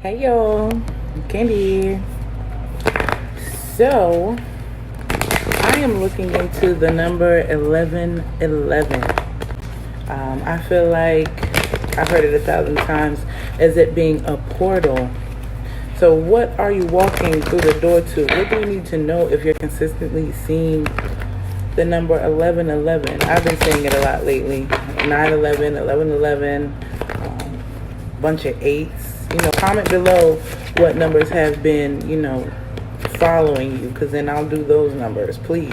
Hey y'all, Candy. So, I am looking into the number 1111. I feel like I've heard it 1,000 times as it being a portal. So, what are you walking through the door to? What do you need to know if you're consistently seeing the number 1111? I've been saying it a lot lately. 911, 1111, bunch of eights. Comment below what numbers have been, following you, because then I'll do those numbers, please.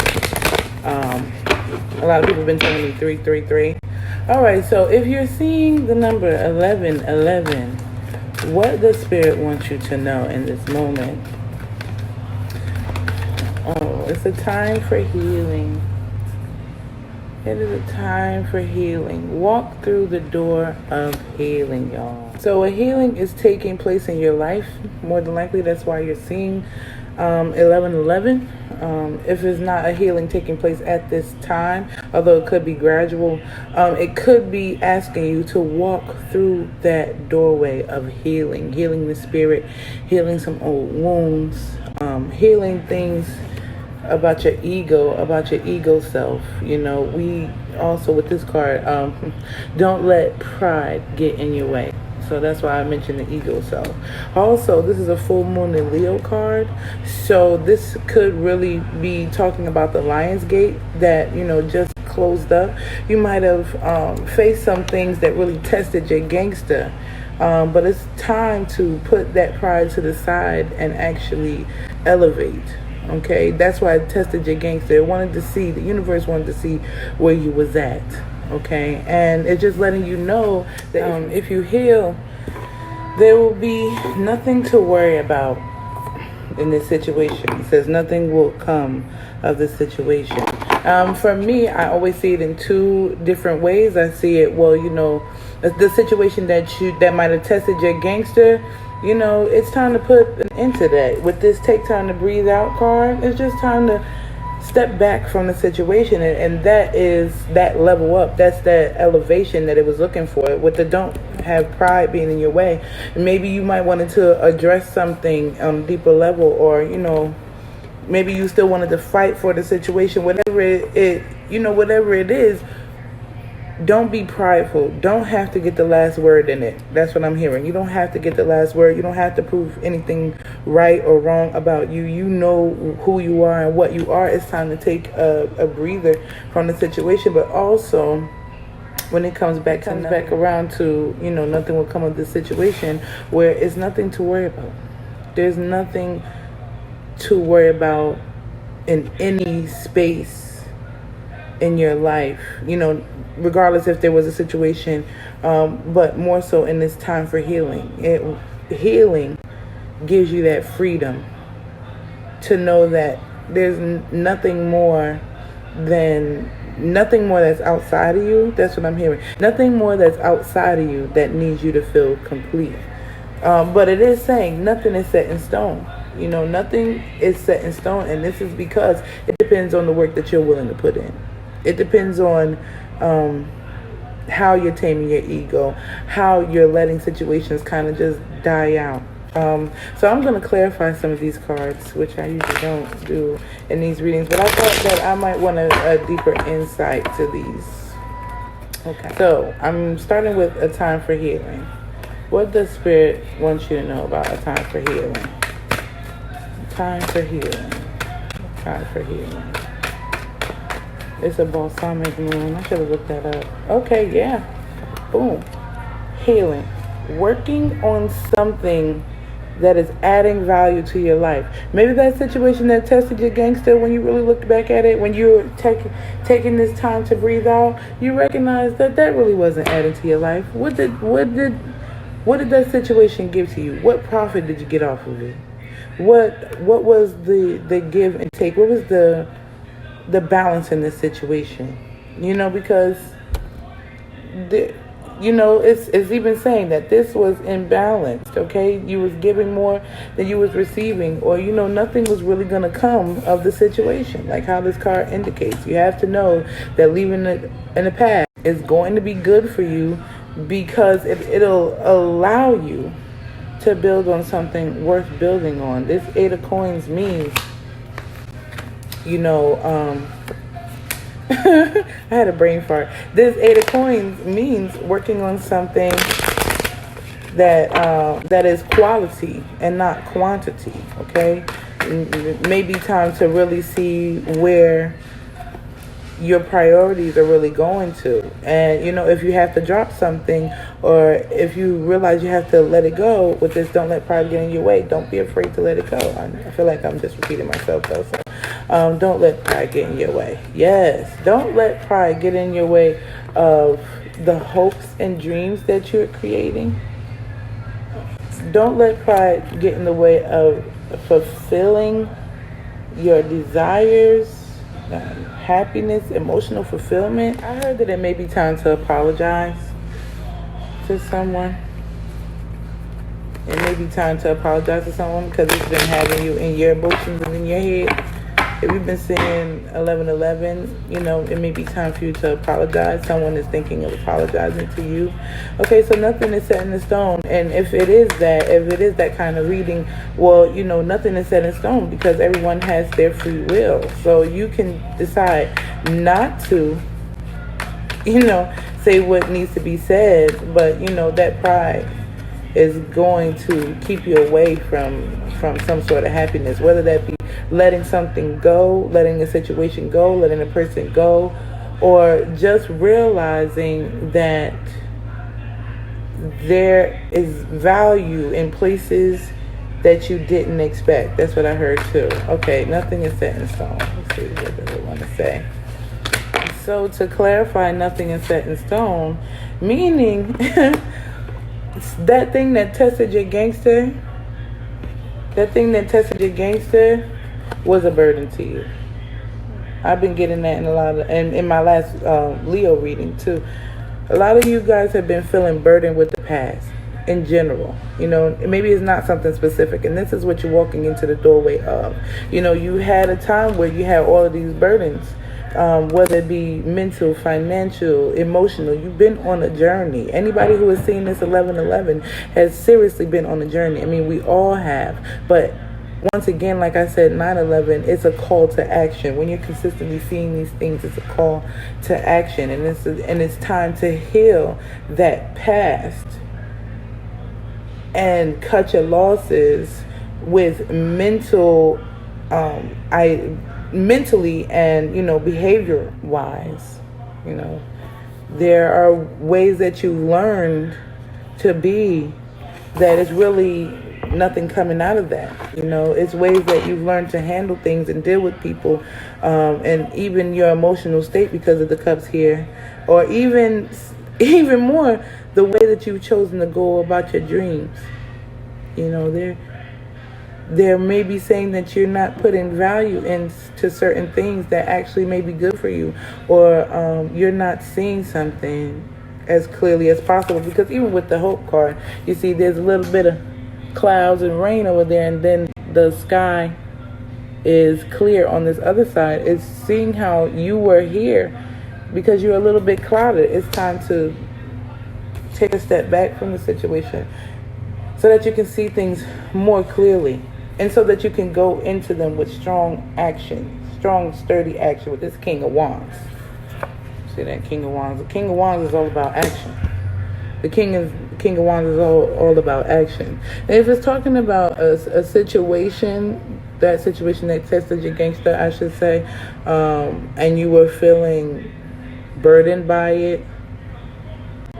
A lot of people have been telling me 333. All right, so if you're seeing the number 1111, what the Spirit wants you to know in this moment? Oh, it's a time for healing. It is a time for healing. Walk through the door of healing, y'all. So a healing is taking place in your life. More than likely, that's why you're seeing 1111. If it's not a healing taking place at this time, although it could be gradual, it could be asking you to walk through that doorway of healing. Healing the spirit, healing some old wounds, healing things about your ego self. We also, with this card, don't let pride get in your way. So that's why I mentioned the ego self. Also, this is a full moon in Leo card. So this could really be talking about the Lion's Gate that, just closed up. You might have faced some things that really tested your gangster. But it's time to put that pride to the side and actually elevate. Okay, that's why I tested your gangster. The universe wanted to see where you was at. Okay, and it's just letting you know that if you heal, there will be nothing to worry about in this situation. It says nothing will come of this situation. For me, I always see it in two different ways. I see it, the situation that might have tested your gangster. It's time to put an end to that. With this take time to breathe out card, it's just time to step back from the situation. And that is that level up. That's that elevation that it was looking for. With the don't have pride being in your way. Maybe you might wanted to address something on a deeper level, or, maybe you still wanted to fight for the situation. Whatever it is. Don't be prideful. Don't have to get the last word in it. That's what I'm hearing. You don't have to get the last word. You don't have to prove anything right or wrong about you. You know who you are and what you are. It's time to take a breather from the situation. But also, when it comes back around to, nothing will come of this situation, where it's nothing to worry about. There's nothing to worry about in any space in your life, regardless if there was a situation, but more so in this time for healing. Healing gives you that freedom to know that there's nothing more that's outside of you. That's what I'm hearing. Nothing more that's outside of you that needs you to feel complete. But it is saying nothing is set in stone. Nothing is set in stone, and this is because it depends on the work that you're willing to put in. It depends on how you're taming your ego, how you're letting situations kind of just die out. So I'm going to clarify some of these cards, which I usually don't do in these readings, but I thought that I might want a deeper insight to these. Okay. So I'm starting with a time for healing. What does Spirit want you to know about a time for healing? Time for healing. Time for healing. It's a balsamic moon. I should have looked that up. Okay, yeah. Boom. Healing. Working on something that is adding value to your life. Maybe that situation that tested your gangster, when you really looked back at it, when you were taking this time to breathe out, you recognize that really wasn't adding to your life. What did that situation give to you? What profit did you get off of it? What was the give and take? What was the balance in this situation? Because it's even saying that this was imbalanced. Okay, you was giving more than you was receiving, or nothing was really going to come of the situation, like how this card indicates. You have to know that leaving it in the past is going to be good for you, because it'll allow you to build on something worth building on. This Eight of Coins means, you know, I had a brain fart. This Eight of Coins means working on something that is quality and not quantity. Okay, maybe time to really see where your priorities are really going to. And you know, if you have to drop something, or if you realize you have to let it go with this, don't let pride get in your way. Don't be afraid to let it go. I feel like I'm just repeating myself though. So don't let pride get in your way. Yes, don't let pride get in your way of the hopes and dreams that you're creating. Don't let pride get in the way of fulfilling your desires, happiness, emotional fulfillment. I heard that it may be time to apologize to someone. It may be time to apologize to someone because it's been having you in your emotions and in your head. If you've been seeing 1111, you know, it may be time for you to apologize. Someone is thinking of apologizing to you. Okay, so nothing is set in stone. And if it is that kind of reading, well, you know, nothing is set in stone because everyone has their free will. So you can decide not to, you know, say what needs to be said, but, you know, that pride is going to keep you away from some sort of happiness, whether that be letting something go, letting a situation go, letting a person go, or just realizing that there is value in places that you didn't expect. That's what I heard too. Okay, nothing is set in stone. Let's see, what does it want to say? So to clarify, nothing is set in stone, meaning that thing that tested your gangster, was a burden to you. I've been getting that in my last Leo reading too. A lot of you guys have been feeling burdened with the past in general. You know, maybe it's not something specific, and this is what you're walking into the doorway of. You know, you had a time where you had all of these burdens, whether it be mental, financial, emotional. You've been on a journey. Anybody who has seen this 1111 has seriously been on a journey. I mean, we all have, but once again, like I said, 9/11, it's a call to action. When you're consistently seeing these things, it's a call to action, and it's time to heal that past and cut your losses with mentally and, you know, behavior wise. You know, there are ways that you learned to be that is really nothing coming out of that. You know, it's ways that you've learned to handle things and deal with people, and even your emotional state because of the cups here, or even more the way that you've chosen to go about your dreams. You know, there may be saying that you're not putting value into certain things that actually may be good for you, or you're not seeing something as clearly as possible, because even with the hope card, you see there's a little bit of clouds and rain over there, and then the sky is clear on this other side. It's seeing how you were here because you're a little bit clouded. It's time to take a step back from the situation so that you can see things more clearly, and so that you can go into them with strong action, strong, sturdy action with this King of Wands. See that King of Wands? The King of Wands is all about action. The King of Wands is all about action. And if it's talking about a situation, that situation that tested your gangster, I should say, and you were feeling burdened by it,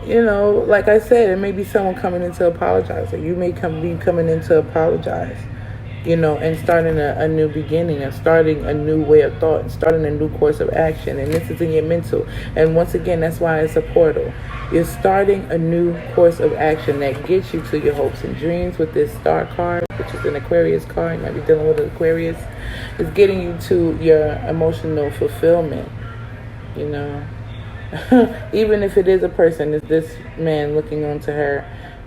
you know, like I said, it may be someone coming in to apologize, or you may be coming in to apologize, you know, and starting a new beginning, and starting a new way of thought, and starting a new course of action. And this is in your mental. And once again, that's why it's a portal. You're starting a new course of action that gets you to your hopes and dreams with this Star card, which is an Aquarius card. You might be dealing with an Aquarius. It's getting you to your emotional fulfillment, you know. Even if it is a person, it's this man looking onto her,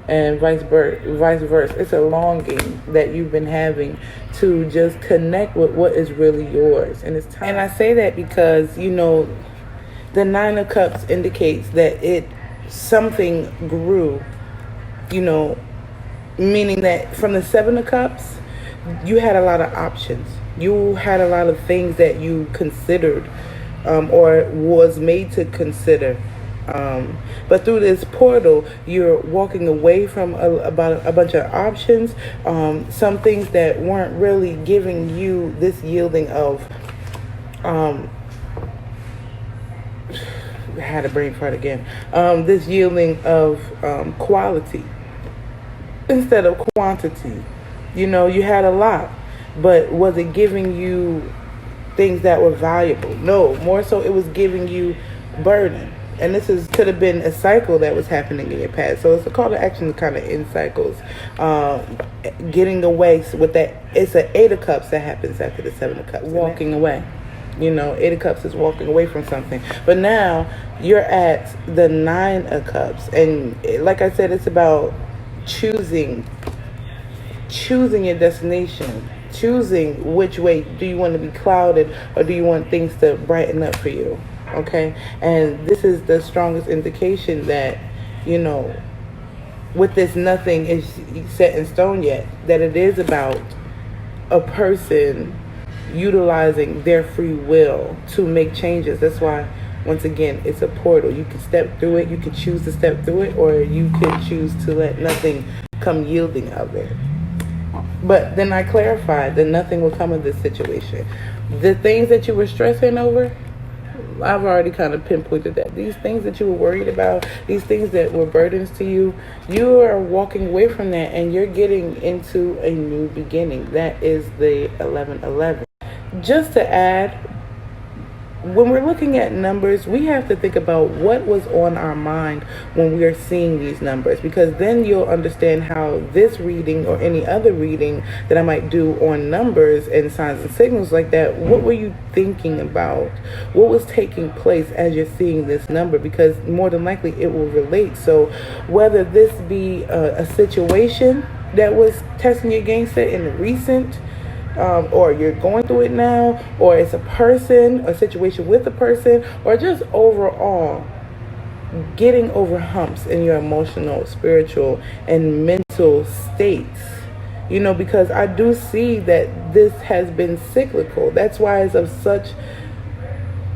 and vice versa. It's a longing that you've been having to just connect with what is really yours. And it's time. And I say that because, you know, the Nine of Cups indicates that something grew, you know, Meaning that from the Seven of Cups, you had a lot of options. You had a lot of things that you considered, or was made to consider. But through this portal, you're walking away from about a bunch of options, some things that weren't really giving you this yielding of, I had a brain fart again, this yielding of quality instead of quantity. You know, you had a lot, but was it giving you things that were valuable? No, more so it was giving you burden. And could have been a cycle that was happening in your past. So it's a call to action kind of in cycles. Getting away with that. It's an Eight of Cups that happens after the Seven of Cups. Walking away. You know, Eight of Cups is walking away from something. But now you're at the Nine of Cups. And like I said, it's about choosing your destination. Choosing which way. Do you want to be clouded, or do you want things to brighten up for you? Okay, and this is the strongest indication that, you know, with this, nothing is set in stone yet, that it is about a person utilizing their free will to make changes. That's why, once again, it's a portal. You can step through it, you can choose to step through it, or you could choose to let nothing come yielding of it. But then I clarified that nothing will come of this situation. The things that you were stressing over, I've already kind of pinpointed that. These things that you were worried about, these things that were burdens to you, you are walking away from that and you're getting into a new beginning. That is the 1111. Just to add, when we're looking at numbers, we have to think about what was on our mind when we are seeing these numbers, because then you'll understand how this reading or any other reading that I might do on numbers and signs and signals like that, what were you thinking about? What was taking place as you're seeing this number? Because more than likely it will relate. So whether this be a situation that was testing your game set in the recent, or you're going through it now, or it's a person, a situation with a person, or just overall getting over humps in your emotional, spiritual, and mental states. You know, because I do see that this has been cyclical. That's why it's of such,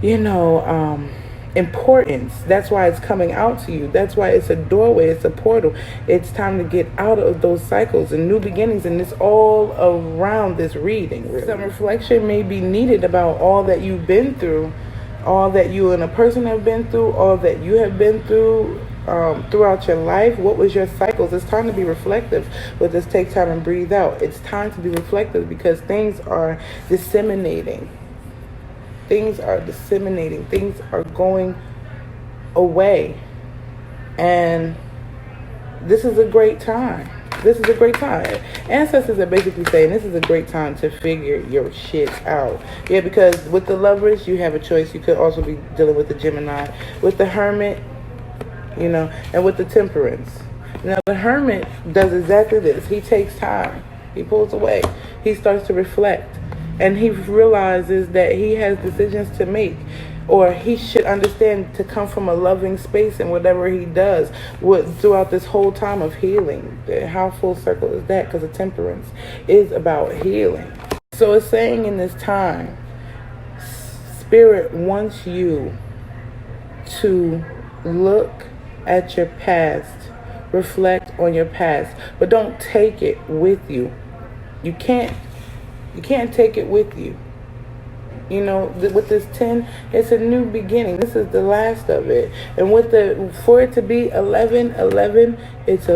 you know, importance. That's why it's coming out to you. That's why it's a doorway, it's a portal. It's time to get out of those cycles and new beginnings, and it's all around this reading. Some reflection may be needed about all that you've been through, all that you and a person have been through, all that you have been through throughout your life. What was your cycles? It's time to be reflective with this Take Time and Breathe Out. It's time to be reflective because things are disseminating. Things are disseminating. Things are going away. And this is a great time. This is a great time. Ancestors are basically saying this is a great time to figure your shit out. Yeah, because with the Lovers, you have a choice. You could also be dealing with the Gemini. With the Hermit, you know, and with the Temperance. Now, the Hermit does exactly this. He takes time. He pulls away. He starts to reflect. And he realizes that he has decisions to make, or he should understand to come from a loving space in whatever he does throughout this whole time of healing. How full circle is that? Because the Temperance is about healing. So it's saying in this time, Spirit wants you to look at your past, reflect on your past, but don't take it with you. You can't take it with you. You know, with this 10, it's a new beginning. This is the last of it. And for it to be 11, it's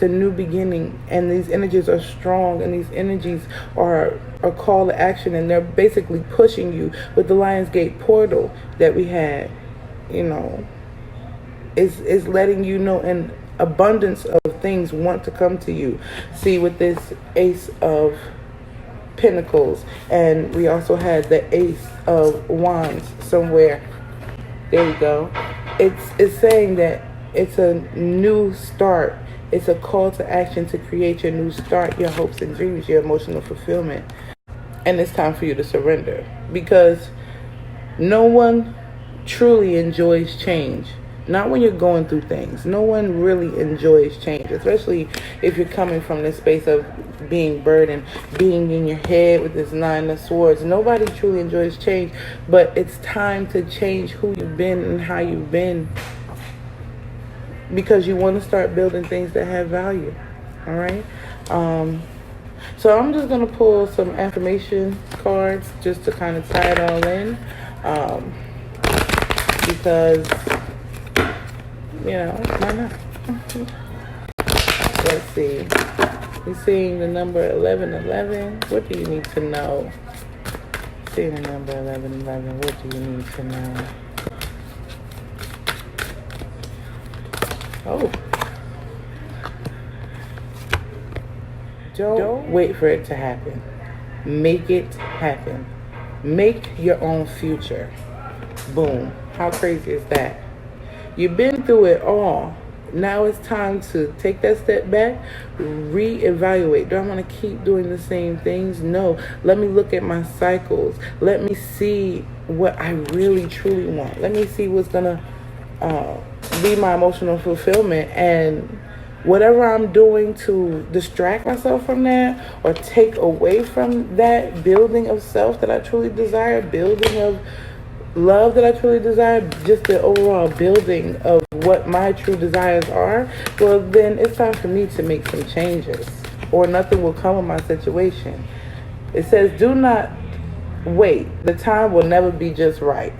a new beginning. And these energies are strong, and these energies are a call to action, and they're basically pushing you with the Lionsgate portal that we had. You know, is letting you know an abundance of things want to come to you. See, with this Ace of Pentacles, and we also had the Ace of Wands somewhere. There we go. It's saying that it's a new start. It's a call to action to create your new start, your hopes and dreams, your emotional fulfillment. And it's time for you to surrender, because no one truly enjoys change. Not when you're going through things. No one really enjoys change, especially if you're coming from this space of being burdened, being in your head with this nine of swords. Nobody truly enjoys change, but it's time to change who you've been and how you've been, because you want to start building things that have value. All right. So I'm just going to pull some affirmation cards just to kind of tie it all in, because, you know, why not? Let's see. You're seeing the number 1111. What do you need to know? Seeing the number 1111. What do you need to know? Oh. Don't wait for it to happen. Make it happen. Make your own future. Boom. How crazy is that? You've been through it all. Now it's time to take that step back, reevaluate. Do I want to keep doing the same things? No. Let me look at my cycles. Let me see what I really, truly want. Let me see what's going to be my emotional fulfillment, and whatever I'm doing to distract myself from that or take away from that building of self that I truly desire, building of love that I truly desire, just the overall building of what my true desires are, well, then it's time for me to make some changes, or nothing will come of my situation. It says, do not wait. The time will never be just right.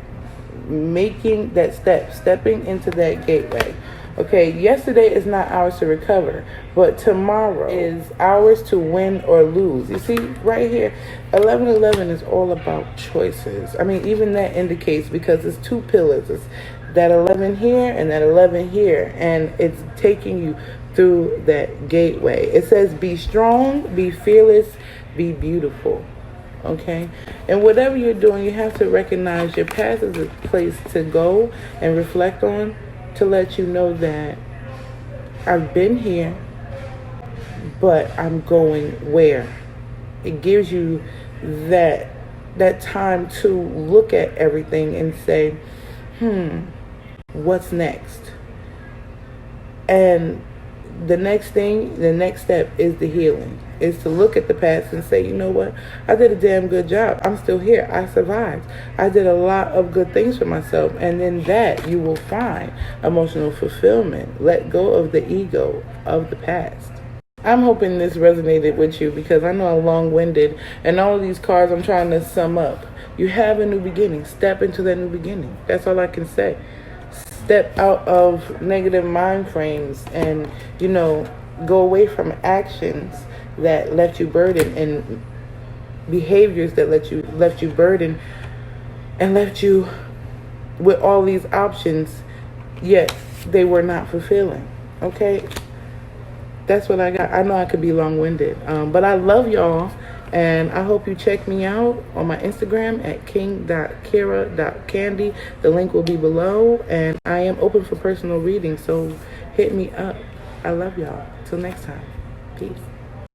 Making that step, stepping into that gateway. Okay, yesterday is not ours to recover, but tomorrow is ours to win or lose. You see, right here, 1111 is all about choices. I mean, even that indicates, because it's two pillars. It's that 11 here and that 11 here, and it's taking you through that gateway. It says, be strong, be fearless, be beautiful. Okay, and whatever you're doing, you have to recognize your past is a place to go and reflect on, to let you know that I've been here, but I'm going where. It gives you that time to look at everything and say, what's next? And the next step is the healing. Is to look at the past and say, you know what? I did a damn good job. I'm still here. I survived. I did a lot of good things for myself. And in that, you will find emotional fulfillment. Let go of the ego of the past. I'm hoping this resonated with you, because I know I'm long-winded, and all of these cards I'm trying to sum up. You have a new beginning. Step into that new beginning. That's all I can say. Step out of negative mind frames and, you know, go away from actions that left you burdened, and behaviors that left you burdened and left you with all these options, yet they were not fulfilling. Okay, that's what I got. I know I could be long-winded, but I love y'all, and I hope you check me out on my Instagram at king.kira.candy. The link will be below, and I am open for personal reading, so hit me up. I love y'all. Till next time. Peace.